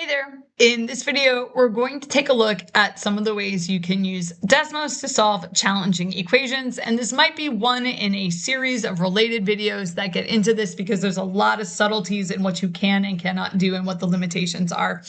Hey there! In this video, we're going to take a look at some of the ways you can use Desmos to solve challenging equations. And this might be one in a series of related videos that get into this because there's a lot of subtleties in what you can and cannot do and what the limitations are.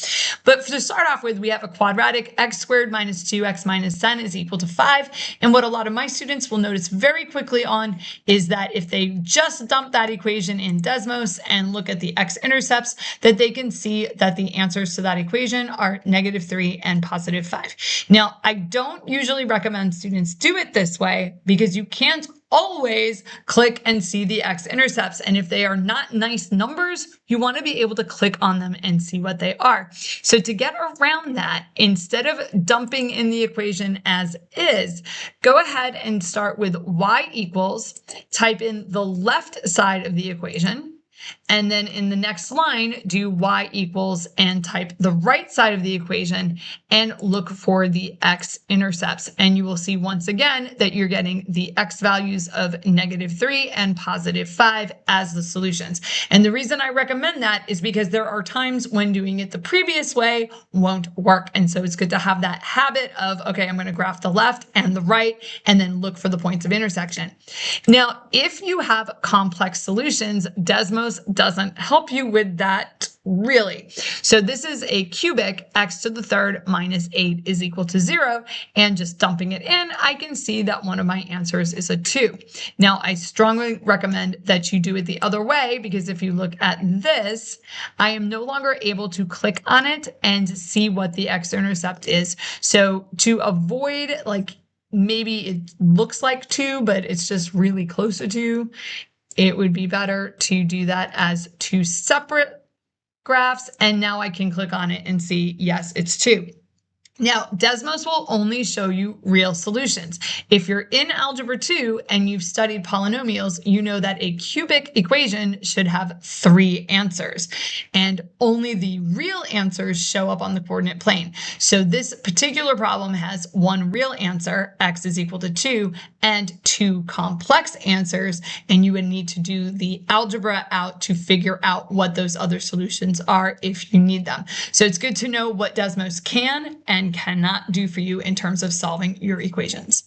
But to start off with, we have a quadratic x squared minus 2x minus 10 is equal to 5. And what a lot of my students will notice very quickly on is that if they just dump that equation in Desmos and look at the x-intercepts, that they can see that the answers to that equation are -3 and +5. Now, I don't usually recommend students do it this way because you can't always click and see the x-intercepts. And if they are not nice numbers, you want to be able to click on them and see what they are. So to get around that, instead of dumping in the equation as is, go ahead and start with y equals, type in the left side of the equation. And then in the next line, do y equals and type the right side of the equation and look for the x-intercepts. And you will see once again that you're getting the x values of -3 and +5 as the solutions. And the reason I recommend that is because there are times when doing it the previous way won't work. And so it's good to have that habit of, okay, I'm going to graph the left and the right and then look for the points of intersection. Now, if you have complex solutions, Desmos doesn't help you with that really. So this is a cubic, x to the third minus 8 is equal to 0. And just dumping it in, I can see that one of my answers is a 2. Now, I strongly recommend that you do it the other way, because if you look at this, I am no longer able to click on it and see what the x-intercept is. So to avoid, like, maybe it looks like 2, but it's just really close to 2, it would be better to do that as 2 separate graphs. And now I can click on it and see, yes, it's 2. Now, Desmos will only show you real solutions. If you're in Algebra 2 and you've studied polynomials, you know that a cubic equation should have 3 answers, and only the real answers show up on the coordinate plane. So this particular problem has 1 real answer, x is equal to 2, and 2 complex answers, and you would need to do the algebra out to figure out what those other solutions are if you need them. So it's good to know what Desmos can and cannot do for you in terms of solving your equations.